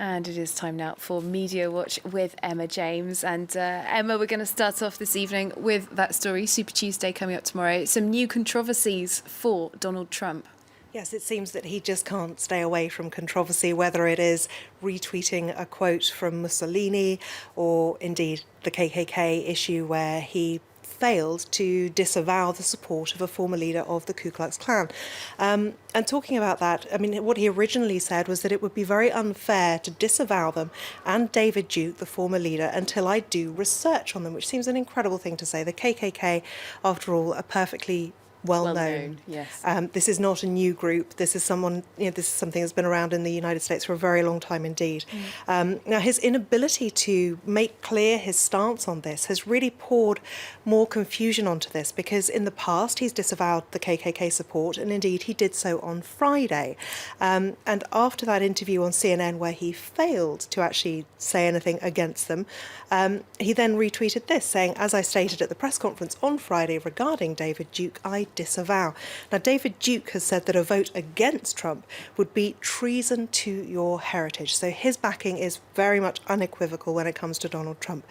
And it is time now for Media Watch with Emma James. And Emma, we're going to start off this evening with that story, Super Tuesday coming up tomorrow. Some new controversies for Donald Trump. Yes, it seems that he just can't stay away from controversy, whether it is retweeting a quote from Mussolini or indeed the KKK issue where he failed to disavow the support of a former leader of the Ku Klux Klan. And talking about that, I mean, what he originally said was that it would be very unfair to disavow them and David Duke, the former leader, until I do research on them, which seems an incredible thing to say. The KKK, after all, are perfecally well known. Yes. This is not a new group. This is someone, this is something that's been around in the United States for a very long time indeed. Now, his inability to make clear his stance on this has really poured more confusion onto this, because in the past he's disavowed the KKK support, and indeed he did so on Friday. And after that interview on CNN where he failed to actually say anything against them, he then retweeted this saying, "As I stated at the press conference on Friday regarding David Duke, I disavow." Now, David Duke has said that a vote against Trump would be treason to your heritage. So his backing is very much unequivocal when it comes to Donald Trump.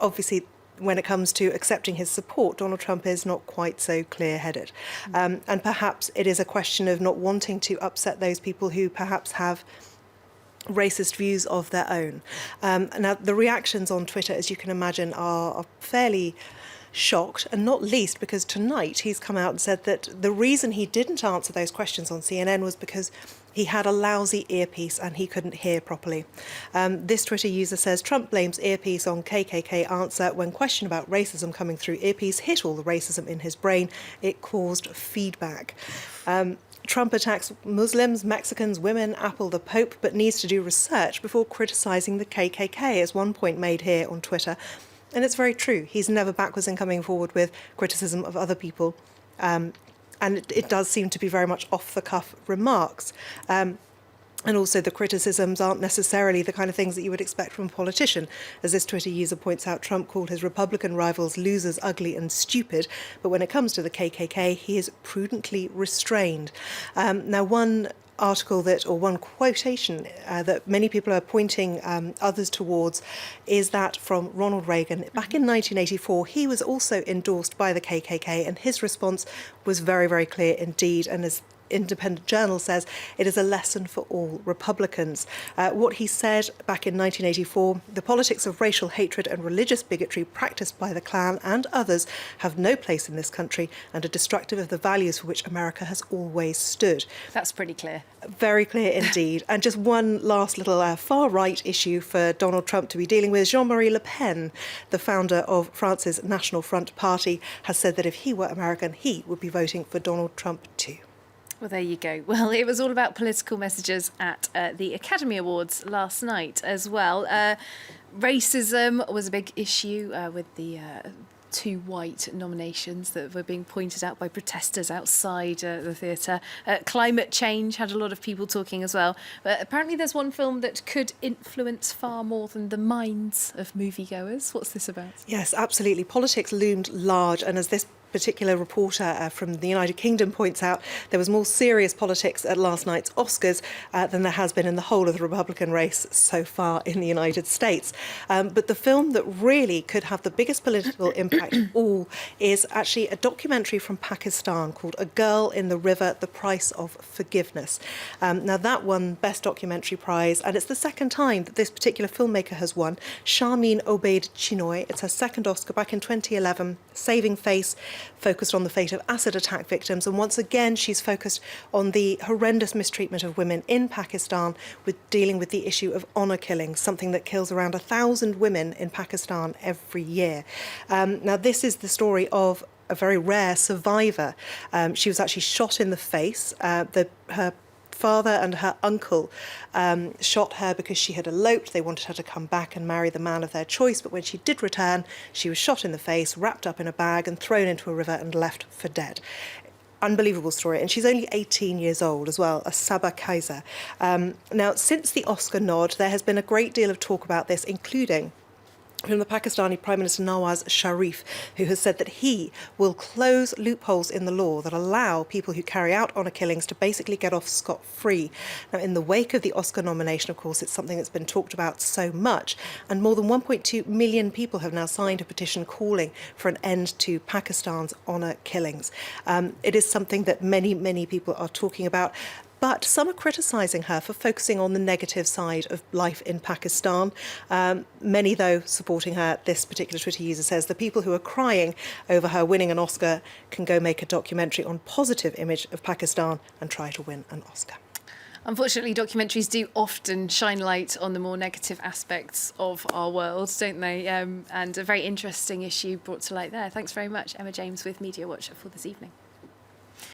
Obviously, when it comes to accepting his support, Donald Trump is not quite so clear-headed. And perhaps it is a question of not wanting to upset those people who perhaps have racist views of their own. Now, the reactions on Twitter, as you can imagine, are fairly shocked, and not least because tonight he's come out and said that the reason he didn't answer those questions on CNN was because he had a lousy earpiece and he couldn't hear properly. This Twitter user says, "Trump blames earpiece on KKK answer. When question about racism coming through earpiece hit all the racism in his brain, it caused feedback." Trump attacks Muslims, Mexicans, women, Apple, the Pope, but needs to do research before criticising the KKK, is one point made here on Twitter. And it's very true. He's never backwards in coming forward with criticism of other people. And it does seem to be very much off-the-cuff remarks. And also the criticisms aren't necessarily the kind of things that you would expect from a politician. As this Twitter user points out, Trump called his Republican rivals losers, ugly and stupid. But when it comes to the KKK, he is prudently restrained. Now, one article one quotation that many people are pointing others towards is that from Ronald Reagan. Back in 1984, he was also endorsed by the KKK, and his response was very, very clear indeed. And as Independent Journal says, it is a lesson for all Republicans. What he said back in 1984, "The politics of racial hatred and religious bigotry practiced by the Klan and others have no place in this country and are destructive of the values for which America has always stood." That's pretty clear. Very clear indeed. And just one last little far-right issue for Donald Trump to be dealing with. Jean-Marie Le Pen, the founder of France's National Front Party, has said that if he were American, he would be voting for Donald Trump too. Well, there you go. Well, it was all about political messages at the Academy Awards last night as well. Racism was a big issue with the two white nominations that were being pointed out by protesters outside the theatre. Climate change had a lot of people talking as well. But apparently there's one film that could influence far more than the minds of moviegoers. What's this about? Yes, absolutely. Politics loomed large, and as this particular reporter from the United Kingdom points out, there was more serious politics at last night's Oscars than there has been in the whole of the Republican race so far in the United States. But the film that really could have the biggest political impact of all is actually a documentary from Pakistan called A Girl in the River, The Price of Forgiveness. Now, that won Best Documentary Prize, and it's the second time that this particular filmmaker has won. Sharmeen Obaid Chinoy, it's her second Oscar, back in 2011, Saving Face, focused on the fate of acid attack victims, and once again she's focused on the horrendous mistreatment of women in Pakistan, with dealing with the issue of honour killings, something that kills around 1,000 women in Pakistan every year. Now, this is the story of a very rare survivor. She was actually shot in the face. Her father and her uncle shot her because she had eloped. They wanted her to come back and marry the man of their choice, but when she did return, she was shot in the face, wrapped up in a bag and thrown into a river and left for dead. Unbelievable story. And she's only 18 years old as well, a Saba Kaiser. Now, since the Oscar nod, there has been a great deal of talk about this, including from the Pakistani Prime Minister Nawaz Sharif, who has said that he will close loopholes in the law that allow people who carry out honour killings to basically get off scot-free. Now, in the wake of the Oscar nomination, of course, it's something that's been talked about so much, and more than 1.2 million people have now signed a petition calling for an end to Pakistan's honour killings. It is something that many, many people are talking about. But some are criticising her for focusing on the negative side of life in Pakistan. Many, though, supporting her. This particular Twitter user says the people who are crying over her winning an Oscar can go make a documentary on positive image of Pakistan and try to win an Oscar. Unfortunately, documentaries do often shine light on the more negative aspects of our world, don't they? And a very interesting issue brought to light there. Thanks very much, Emma James with MediaWatch for this evening.